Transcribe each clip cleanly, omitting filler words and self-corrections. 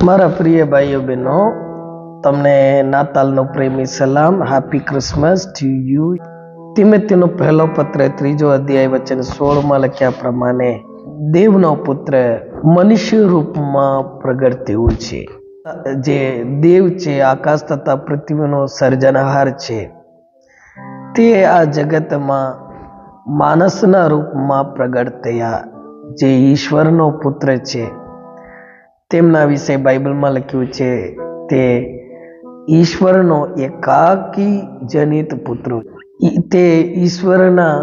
મારા પ્રિય ભાઈઓ બહેનો, તમને નાતાલનો પ્રેમી સલામ. Happy Christmas to you. તિમોથીનો પહેલો પત્ર 3 અધ્યાય વચન 16 લખ્યા પ્રમાણે દેવનો પુત્ર મનુષ્ય રૂપમાં પ્રગટ થયું છે. જે દેવ છે, આકાશ તથા પૃથ્વીનો સર્જનહાર છે, તે આ જગતમાં માણસના રૂપમાં પ્રગટ થયા. જે ઈશ્વરનો પુત્ર છે, તેમના વિશે બાઇબલમાં લખ્યું છે, તે ઈશ્વરનો એકાકી જનિત પુત્ર, તે ઈશ્વરના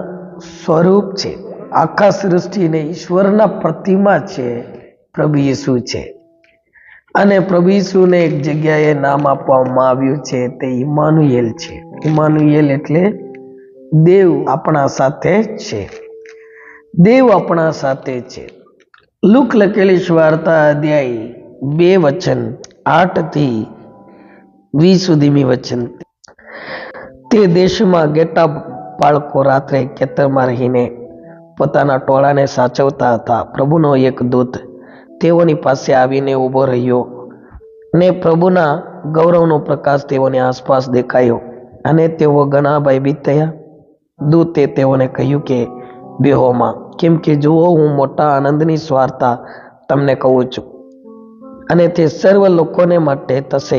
સ્વરૂપ છે. આખા સૃષ્ટિને ઈશ્વરના પ્રતિમા છે, પ્રભુ ઈસુ છે. અને પ્રભુ ઈસુને એક જગ્યાએ નામ આપવામાં આવ્યું છે, તે ઇમાનુએલ છે. ઇમાનુએલ એટલે દેવ આપણા સાથે છે. દેવ આપણા સાથે છે. લુક લખેલી સુવાર્તા અધ્યાય 2 વચન 8 થી 20 સુધીની વચન. તે દેશમાં ગેટા બાળકો રાત્રે ખેતરમાં રહીને પોતાના ટોળાને સાચવતા હતા. પ્રભુનો એક દૂત તેઓની પાસે આવીને ઊભો રહ્યો ને પ્રભુના ગૌરવનો પ્રકાશ તેઓની આસપાસ દેખાયો અને તેઓ ઘણા ભયભીત થયા. દૂતે તેઓને કહ્યું કે બેહોમાં, કેમ કે જુઓ, હું મોટા આનંદની વાર્તા તમને કહું છું, અને તે સર્વ લોકોને માટે થશે.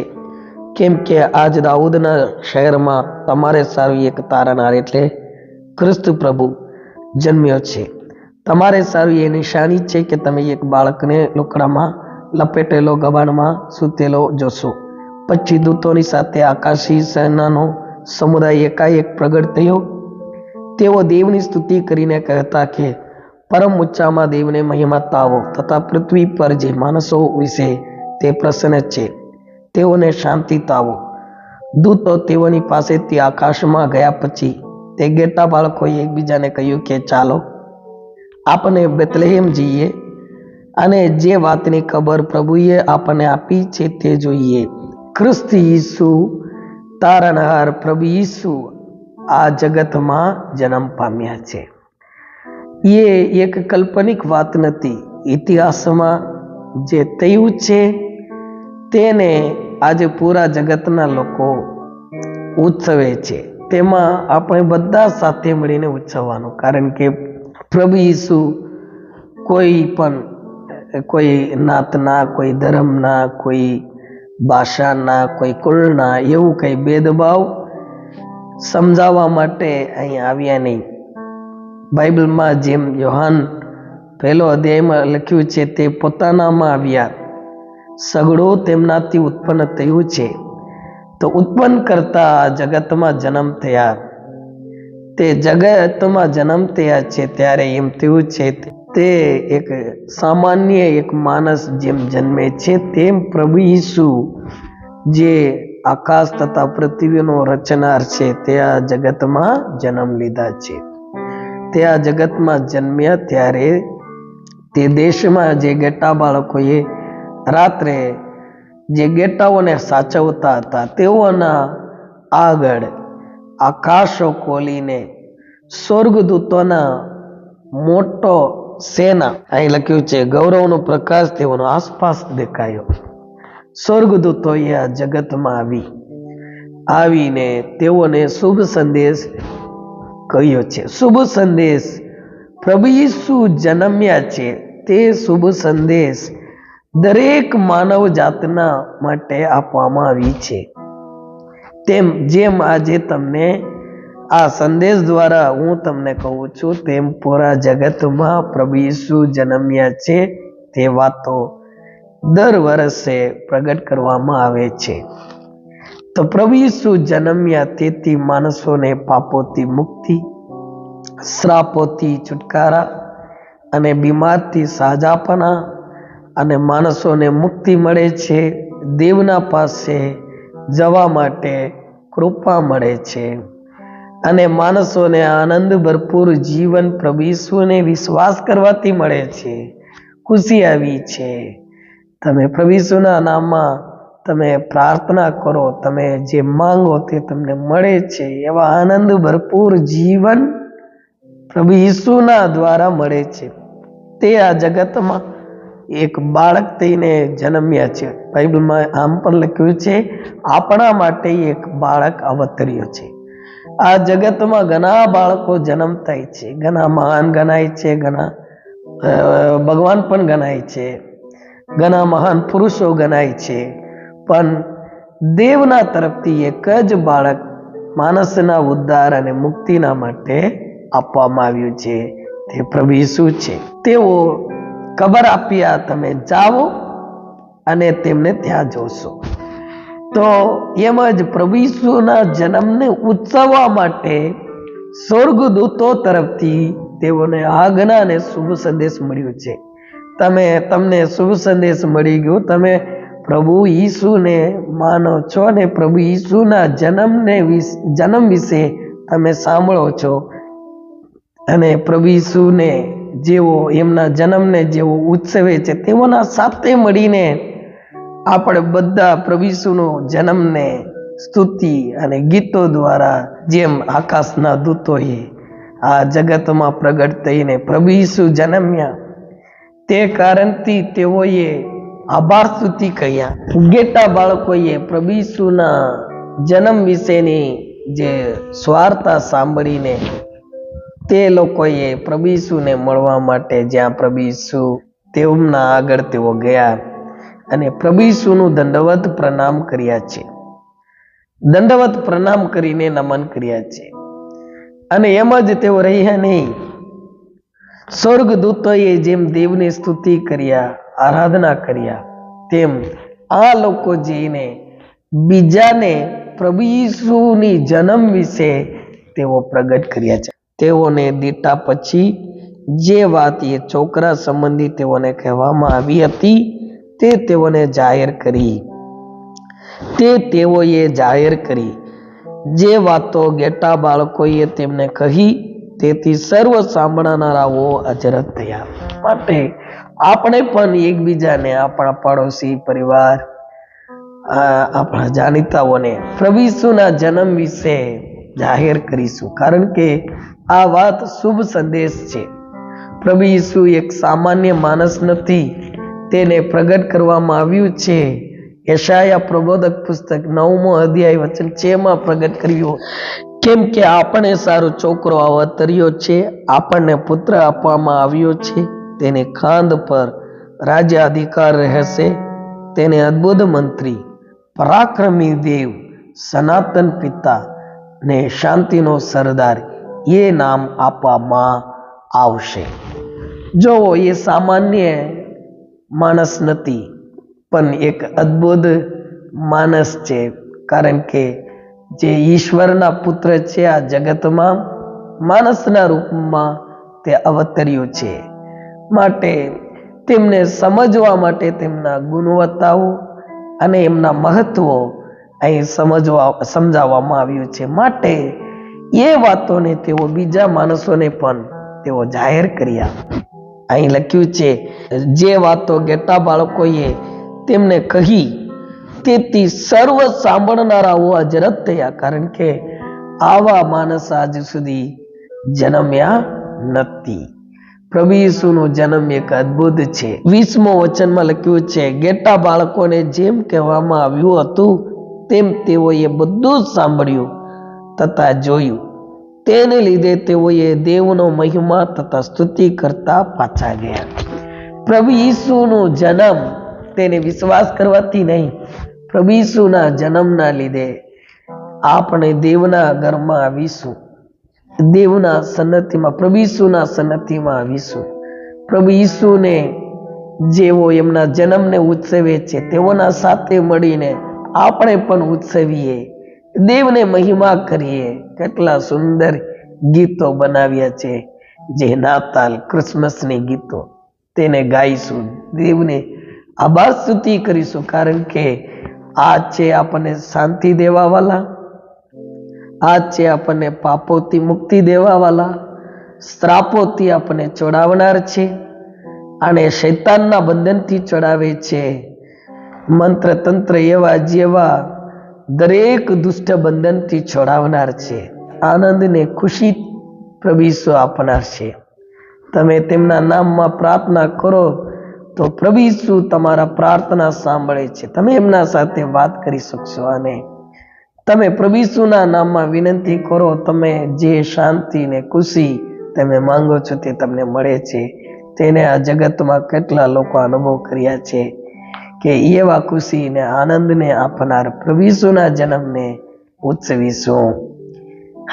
કેમ કે આજ દાઉદના શહેરમાં તમારે સારું એક તારણહાર એટલે ક્રિસ્ત પ્રભુ જન્મ્યો છે. તમારે સારું એ નિશાની છે કે તમે એક બાળકને લોકડામાં લપેટેલો ગબાણમાં સૂતેલો જોશો. પછી દૂતોની સાથે આકાશી સેનાનો સમુદાય એકાએક પ્રગટ થયો. તેઓ દેવની સ્તુતિ કરીને કહેતા કે પરમ ઊંચામાં દેવને મહિમા થાવો, તથા પૃથ્વી પર જે માણસો વિશે તે પ્રસન્ન છે તેઓને શાંતિ થાવો. દૂતો તેઓની પાસેથી આકાશમાં ગયા પછી તે ગેટા બાળકોએ એકબીજાને કહ્યું કે ચાલો આપણે બેથલેહેમ જઈએ અને જે વાતની ખબર પ્રભુએ આપણને આપી છે તે જોઈએ. ક્રિસ્ત ઈસુ તારણહાર પ્રભુ ઈસુ આ જગતમાં જન્મ પામ્યા છે. એ એક કાલ્પનિક વાત નથી. ઇતિહાસમાં જે થયું છે તેને આજે પૂરા જગતના લોકો ઉત્સવે છે. તેમાં આપણે બધા સાથે મળીને ઉત્સવવાનું, કારણ કે પ્રભુ ઈસુ કોઈ નાતના, કોઈ ધર્મના, કોઈ ભાષાના, કોઈ કુળના એવું કંઈ ભેદભાવ સમજાવવા માટે અહીં આવ્યા નહીં. બાઇબલમાં જેમ યોહાન 1 અધ્યાયમાં લખ્યું છે, તે પોતાનામાં આવ્યા, સગળું તેમનાથી ઉત્પન્ન થયું છે. તો ઉત્પન્ન કરતા આ જગતમાં જન્મ થયા. તે જગતમાં જન્મ થયા છે ત્યારે એમ થયું છે, તે એક સામાન્ય એક માણસ જેમ જન્મે છે તેમ પ્રભુ ઈસુ જે આકાશ તથા પૃથ્વીનો રચનાર છે તે આ જગતમાં જન્મ લીધા છે. તે આ જગતમાં જન્મ્યા ત્યારે તે દેશમાં જે ગેટા બાળકોએ રાત્રે જે ગેટાઓને સાચવતા હતા તેઓના આગળ આકાશો ખોલીને સ્વર્ગદૂતોના મોટો સેના, અહીં લખ્યું છે ગૌરવનો પ્રકાશ તેઓનો આસપાસ દેખાયો. સ્વર્ગદૂતોએ આ જગતમાં આવીને તેઓને શુભ સંદેશ કહ્યો છે. શુભ સંદેશ પ્રભુ ઈસુ જન્મ્યા છે તે શુભ સંદેશ દરેક માનવ જાતના માટે આપવામાં આવી છે. જેમ આજે તમને આ સંદેશ દ્વારા હું તમને કહું છું, તેમ પૂરા જગતમાં પ્રભુ ઈસુ જન્મ્યા છે તે વાતો દર વર્ષે પ્રગટ કરવામાં આવે છે. તો પ્રભુ ઈસુ જન્મ્યા તેથી માણસોને પાપોથી મુક્તિ, શ્રાપોથી છુટકારા અને બીમારથી સાજાપના અને માણસોને મુક્તિ મળે છે. દેવના પાસે જવા માટે કૃપા મળે છે અને માણસોને આનંદ ભરપૂર જીવન પ્રભુ ઈસુને વિશ્વાસ કરવાથી મળે છે. ખુશી આવી છે. તમે પ્રભુ ઈસુના નામમાં તમે પ્રાર્થના કરો, તમે જે માંગો તે તમને મળે છે. એવા આનંદ ભરપૂર જીવન પ્રભુ ઈસુના દ્વારા મળે છે. તે આ જગતમાં એક બાળક થઈને જન્મ્યા છે. બાઇબલમાં આમ પણ લખ્યું છે, આપણા માટે એક બાળક અવતર્યો છે. આ જગતમાં ઘણા બાળકો જન્મ થાય છે, ઘણા મહાન ગણાય છે, ઘણા ભગવાન પણ ગણાય છે, ઘણા મહાન પુરુષો ગણાય છે, પણ દેવના તરફથી એક જ બાળક માણસના ઉદ્ધાર અને મુક્તિના માટે આપવામાં આવ્યું છે. તે પ્રભુ ઈસુ છે. તેઓ ખબર આપ્યા, તમે જાઓ અને તેમને ત્યાં જોશો. તો એમ જ પ્રભુ ઈસુના જન્મને ઉજવવા માટે સ્વર્ગદૂતો તરફથી તેઓને આજ્ઞા અને શુભ સંદેશ મળ્યો છે. તમને શુભ સંદેશ મળી ગયો. તમે પ્રભુ ઈસુને માનો છો અને પ્રભુ ઈસુના જન્મ વિશે તમે સાંભળો છો, અને પ્રભુ ઈસુને જેવો એમના જન્મને જેવો ઉત્સવે છે તેઓના સાથે મળીને આપણે બધા પ્રભુ ઈસુનો જન્મને સ્તુતિ અને ગીતો દ્વારા, જેમ આકાશના દૂતોએ આ જગતમાં પ્રગટ થઈને પ્રભુ ઈસુ જન્મ્યા તે કારણથી તેઓએ આભાર સ્તુતિ કર્યા. ગેટા બાળકોએ પ્રભુ ઈસુના જન્મ વિશેની જે સ્વાર્થા સાંભળીને તે લોકોએ પ્રભુ ઈસુને મળવા માટે જ્યાં પ્રભુ ઈસુ તેમના આગળ તેઓ ગયા અને પ્રભુ ઈસુનું દંડવત પ્રણામ કર્યા છે. દંડવત પ્રણામ કરીને નમન કર્યા છે. અને એમ જ તેઓ રહ્યા નહીં. સ્વર્ગદૂતોએ જેમ દેવની સ્તુતિ કર્યા, આરાધના કર્યા, તેમ આ લોકો જઈને બીજાને પ્રભુ ઈસુની જન્મ વિશે તેઓ પ્રગટ કર્યા છે. તેઓને દીટા પછી જે વાત એ છોકરા સંબંધી તેઓને કહેવામાં આવી હતી તે તેઓને જાહેર કરી. તેઓએ જાહેર કરી. જે વાતો ગેટા બાળકોએ તેમને કહી તેથી સર્વ સાંભળનારાઓ અચરજ થયા. માટે આપણે પણ એકબીજાને, આપણા પડોશી, પરિવાર, આપણા જાણીતાઓને પ્રભુ ઈસુના જન્મ વિશે જાહેર કરીશું, કારણ કે આ વાત શુભ સંદેશ છે. પ્રભુ ઈસુ એક સામાન્ય માણસ નથી, તેને પ્રગટ કરવામાં આવ્યું છે. યશાયા પ્રબોધક પુસ્તક 9મો અધ્યાય વચન 6 પ્રગટ કર્યું, કેમ કે આપણે સારો છોકરો અવતર્યો છે, આપણને પુત્ર આપવામાં આવ્યો છે, તેની ખાંદ પર રાજ્ય અધિકાર રહેશે. તેને અદ્ભુત મંત્રી, પરાક્રમી દેવ, સનાતન પિતા ને શાંતિનો સરદાર એ નામ આપવામાં આવશે. જો એ સામાન્ય માણસ નથી, પણ એક અદ્ભુત માણસ છે, કારણ કે જે ઈશ્વરના પુત્ર છે આ જગતમાં માણસના રૂપમાં તે અવતર્યો છે. માટે તેમને સમજવા માટે તેમના ગુણવત્તાઓ અને એમના મહત્વો અહીં સમજાવવામાં આવ્યું છે. માટે એ વાતોને તેઓ બીજા માણસોને પણ તેઓ જાહેર કર્યા. અહીં લખ્યું છે, જે વાતો ગેટા બાળકોએ તેમને કહી તેથી સર્વ સાંભળનારાઓ અચરજ થયા, કારણ કે આવા માણસ આજ સુધી જન્મ્યા નથી. પ્રભુ ઈસુનો જન્મ એક અદ્ભુત છે. 20મો વચનમાં લખ્યું છે, ગેટા બાળકોને જેમ કહેવામાં આવ્યું હતું તેમ તેઓએ બધું સાંભળ્યું તથા જોયું. તેને લીધે તેઓએ દેવનો મહિમા તથા સ્તુતિ કરતા પાછા ગયા. પ્રભુ ઈસુનો જન્મ તેને વિશ્વાસ કરવાથી નહીં, પ્રભુ ઈસુના જન્મના લીધે આપણે દેવના ઘરમાં આવીશું, દેવના સન્નિધિમાં, પ્રભુ ઈસુના સન્નિધિમાં આવીશું. પ્રભુ ઈસુને જેઓ એમના જન્મને ઉત્સવે છે તેઓના સાથે મળીને આપણે પણ ઉત્સવીએ, દેવને મહિમા કરીએ. કેટલા સુંદર ગીતો બનાવ્યા છે, જે નાતાલ, ક્રિસમસની ગીતો, તેને ગાઈશું, દેવને આભાર સ્તુતિ કરીશું, કારણ કે આ છે આપણને શાંતિ દેવાવાળા, આ છે આપણને પાપોથી મુક્તિ દેવાવાળા, શ્રાપોથી આપણને છોડાવનાર છે, અને શૈતાનના બંધનથી છોડાવે છે. મંત્ર તંત્ર એવા જેવા દરેક દુષ્ટ બંધનથી છોડાવનાર છે. આનંદ ને ખુશી પ્રભુ ઈસુ આપનાર છે. તમે તેમના નામમાં પ્રાર્થના કરો તો પ્રભુ ઈસુ તમારા પ્રાર્થના સાંભળે છે. તમે એમના સાથે વાત કરી શકશો અને તમે પ્રભુ ઈસુના નામમાં વિનંતી કરો. તમે જે શાંતિ ને ખુશી તમે માંગો છો તે તમને મળે છે. તેને આ જગતમાં કેટલા લોકો અનુભવ કર્યા છે કે એવા ખુશી ને આનંદને આપનાર પ્રભુ ઈસુના જન્મને ઉત્સવીશું.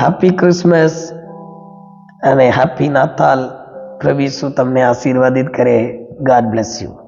હેપી ક્રિસમસ અને હેપી નાતાલ. પ્રભુ ઈસુ તમને આશીર્વાદિત કરે. God bless you.